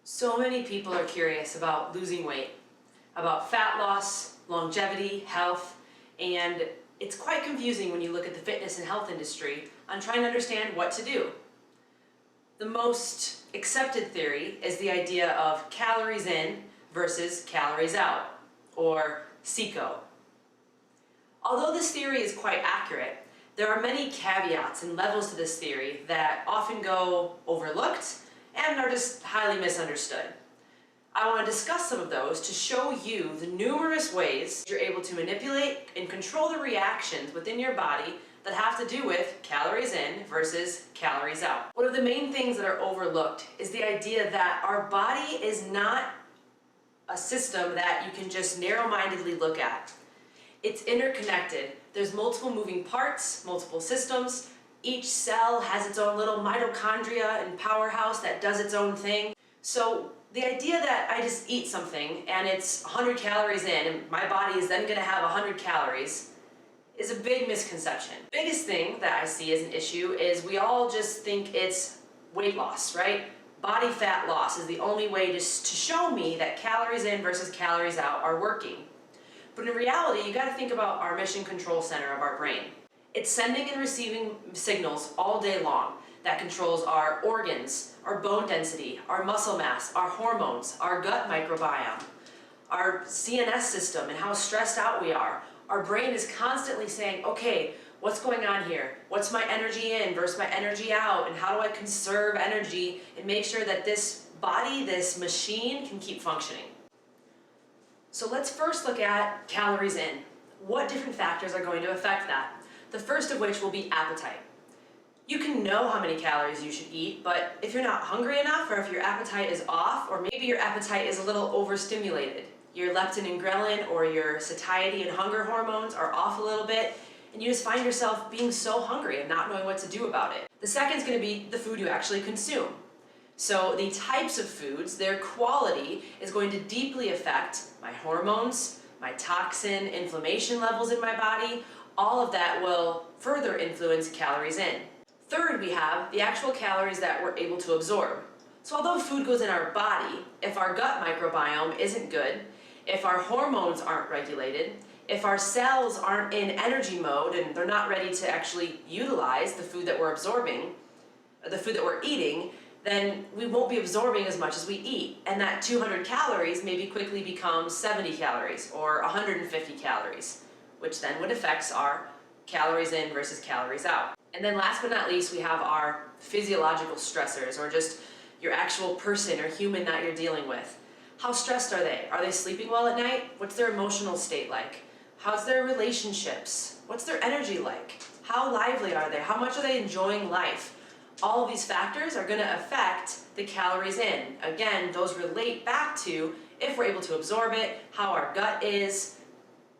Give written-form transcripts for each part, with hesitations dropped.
So many people are curious about losing weight, about fat loss, longevity, health, and it's quite confusing when you look at the fitness and health industry on trying to understand what to do. The most accepted theory is the idea of calories in versus calories out, or CICO. Although this theory is quite accurate, there are many caveats and levels to this theory that often go overlooked and are just highly misunderstood. I want to discuss some of those to show you the numerous ways you're able to manipulate and control the reactions within your body that have to do with calories in versus calories out. One of the main things that are overlooked is the idea that our body is not a system that you can just narrow-mindedly look at. It's interconnected. There's multiple moving parts, multiple systems. Each cell has its own little mitochondria and powerhouse that does its own thing. So the idea that I just eat something and it's 100 calories in and my body is then going to have 100 calories is a big misconception. Biggest thing that I see as an issue is we all just think it's weight loss, right? Body fat loss is the only way to show me that calories in versus calories out are working. But in reality, you got to think about our mission control center of our brain. It's sending and receiving signals all day long that controls our organs, our bone density, our muscle mass, our hormones, our gut microbiome, our CNS system and how stressed out we are. Our brain is constantly saying, okay, what's going on here? What's my energy in versus my energy out? And how do I conserve energy and make sure that this body, this machine can keep functioning? So let's first look at calories in. What different factors are going to affect that? The first of which will be appetite. You can know how many calories you should eat, but if you're not hungry enough, or if your appetite is off, or maybe your appetite is a little overstimulated, your leptin and ghrelin or your satiety and hunger hormones are off a little bit, and you just find yourself being so hungry and not knowing what to do about it. The second is going to be the food you actually consume. So the types of foods, their quality is going to deeply affect my hormones, my toxin, inflammation levels in my body. All of that will further influence calories in. Third, we have the actual calories that we're able to absorb. So although food goes in our body, if our gut microbiome isn't good, if our hormones aren't regulated, if our cells aren't in energy mode and they're not ready to actually utilize the food that we're absorbing, the food that we're eating, then we won't be absorbing as much as we eat. And that 200 calories maybe quickly becomes 70 calories or 150 calories, which then would affect our calories in versus calories out. And then last but not least, we have our physiological stressors, or just your actual person or human that you're dealing with. How stressed are they? Are they sleeping well at night? What's their emotional state like? How's their relationships? What's their energy like? How lively are they? How much are they enjoying life? All of these factors are going to affect the calories in. Again, those relate back to if we're able to absorb it, how our gut is,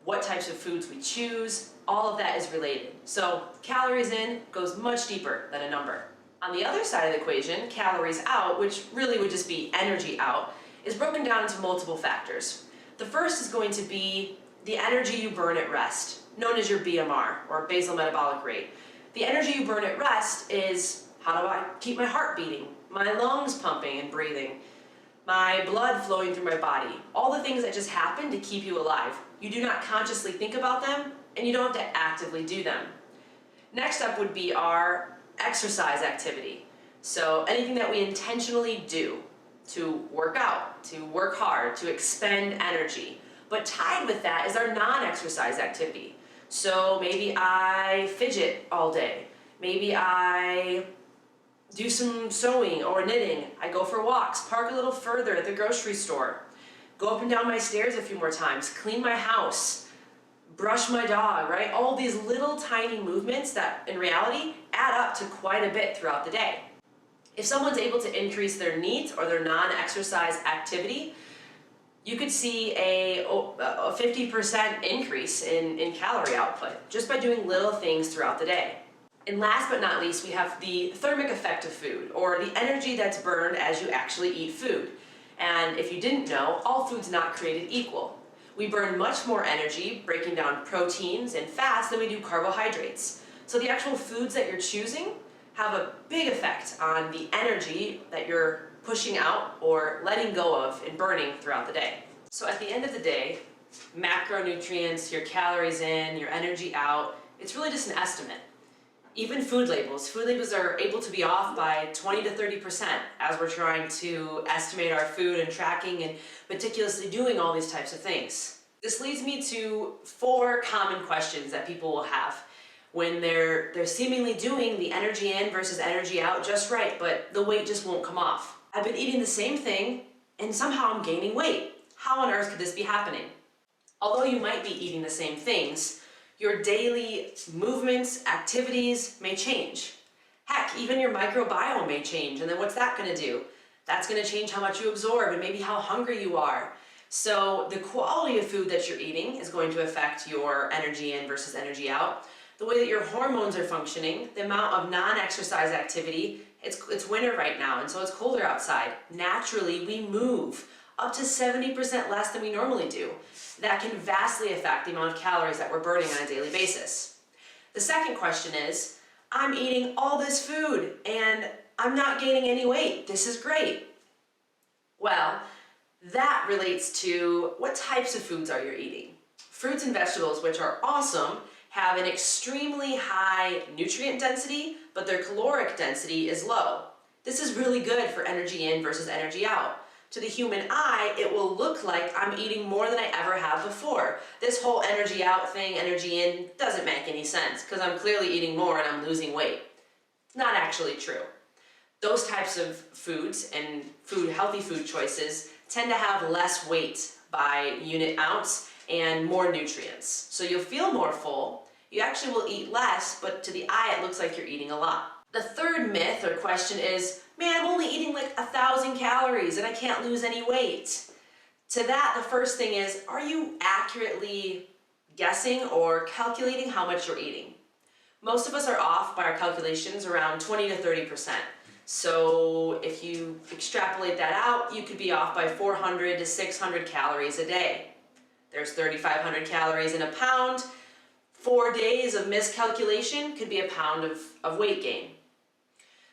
what types of foods we choose. All of that is related. So calories in goes much deeper than a number. On the other side of the equation, calories out, which really would just be energy out, is broken down into multiple factors. The first is going to be the energy you burn at rest, known as your BMR, or basal metabolic rate. The energy you burn at rest is, how do I keep my heart beating, my lungs pumping and breathing, my blood flowing through my body, all the things that just happen to keep you alive. You do not consciously think about them, and you don't have to actively do them. Next up would be our exercise activity. So anything that we intentionally do to work out, to work hard, to expend energy. But tied with that is our non-exercise activity. So maybe I fidget all day. Maybe I do some sewing or knitting. I go for walks, park a little further at the grocery store, go up and down my stairs a few more times, clean my house, brush my dog, right? All these little tiny movements that in reality add up to quite a bit throughout the day. If someone's able to increase their NEAT or their non-exercise activity, you could see a 50% increase in calorie output just by doing little things throughout the day. And last but not least, we have the thermic effect of food, or the energy that's burned as you actually eat food. And if you didn't know, all food's not created equal. We burn much more energy breaking down proteins and fats than we do carbohydrates. So the actual foods that you're choosing have a big effect on the energy that you're pushing out or letting go of and burning throughout the day. So at the end of the day, macronutrients, your calories in, your energy out, it's really just an estimate. Even food labels are able to be off by 20 to 30% as we're trying to estimate our food and tracking and meticulously doing all these types of things. This leads me to 4 common questions that people will have when they're seemingly doing the energy in versus energy out just right, but the weight just won't come off. I've been eating the same thing and somehow I'm gaining weight. How on earth could this be happening? Although you might be eating the same things, your daily movements, activities may change. Heck, even your microbiome may change, and then what's that gonna do? That's gonna change how much you absorb and maybe how hungry you are. So the quality of food that you're eating is going to affect your energy in versus energy out. The way that your hormones are functioning, the amount of non-exercise activity, it's winter right now, and so it's colder outside. Naturally, we move up to 70% less than we normally do. That can vastly affect the amount of calories that we're burning on a daily basis. The second question is, I'm eating all this food and I'm not gaining any weight. This is great. Well, that relates to what types of foods are you eating. Fruits and vegetables, which are awesome, have an extremely high nutrient density, but their caloric density is low. This is really good for energy in versus energy out. To the human eye, it will look like I'm eating more than I ever have before. This whole energy out thing, energy in, doesn't make any sense because I'm clearly eating more and I'm losing weight. It's not actually true. Those types of foods and healthy food choices tend to have less weight by unit ounce and more nutrients. So you'll feel more full. You actually will eat less, but to the eye, it looks like you're eating a lot. The third myth or question is, man, I'm only eating like 1,000 calories and I can't lose any weight. To that, the first thing is, are you accurately guessing or calculating how much you're eating? Most of us are off by our calculations around 20 to 30%. So if you extrapolate that out, you could be off by 400 to 600 calories a day. There's 3,500 calories in a pound. 4 days of miscalculation could be a pound of weight gain.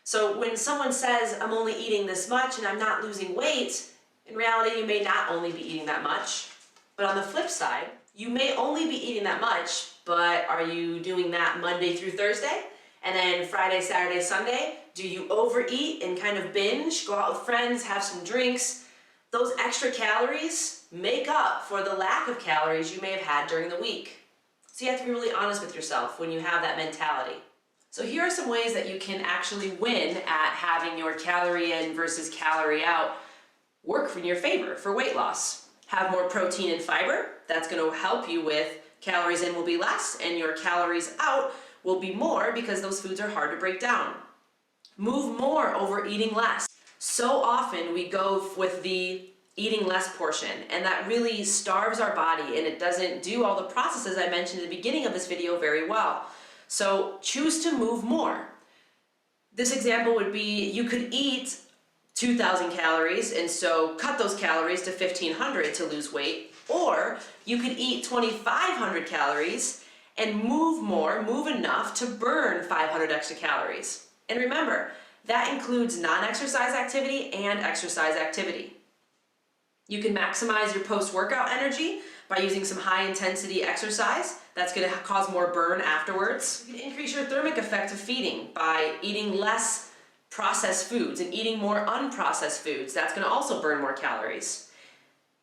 So when someone says, I'm only eating this much and I'm not losing weight, in reality, you may not only be eating that much. But on the flip side, you may only be eating that much, but are you doing that Monday through Thursday? And then Friday, Saturday, Sunday, do you overeat and kind of binge, go out with friends, have some drinks? Those extra calories make up for the lack of calories you may have had during the week. So you have to be really honest with yourself when you have that mentality. So here are some ways that you can actually win at having your calorie in versus calorie out work in your favor for weight loss. Have more protein and fiber. That's going to help you with calories in will be less and your calories out will be more because those foods are hard to break down. Move more over eating less. So often we go with the eating less portion, and that really starves our body and it doesn't do all the processes I mentioned at the beginning of this video very well. So choose to move more. This example would be you could eat 2,000 calories and so cut those calories to 1,500 to lose weight, or you could eat 2,500 calories and move more, move enough to burn 500 extra calories. And remember, that includes non-exercise activity and exercise activity. You can maximize your post-workout energy by using some high-intensity exercise. That's going to cause more burn afterwards. You can increase your thermic effect of feeding by eating less processed foods and eating more unprocessed foods. That's going to also burn more calories.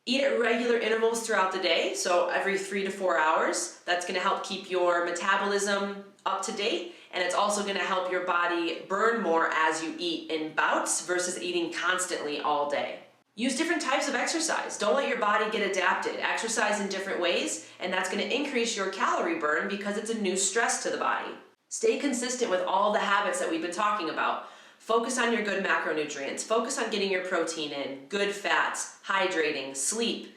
Eat at regular intervals throughout the day, so every 3 to 4 hours. That's going to help keep your metabolism up to date, and it's also going to help your body burn more as you eat in bouts versus eating constantly all day. Use different types of exercise. Don't let your body get adapted. Exercise in different ways, and that's going to increase your calorie burn because it's a new stress to the body. Stay consistent with all the habits that we've been talking about. Focus on your good macronutrients. Focus on getting your protein in, good fats, hydrating, sleep,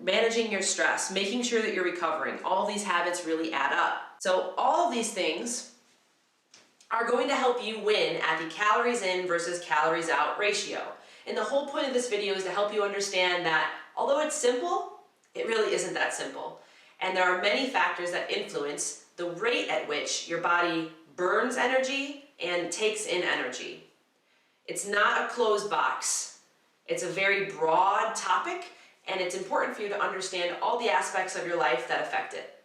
managing your stress, making sure that you're recovering. All these habits really add up. So all of these things are going to help you win at the calories in versus calories out ratio. And the whole point of this video is to help you understand that although it's simple, it really isn't that simple. And there are many factors that influence the rate at which your body burns energy and takes in energy. It's not a closed box. It's a very broad topic, and it's important for you to understand all the aspects of your life that affect it.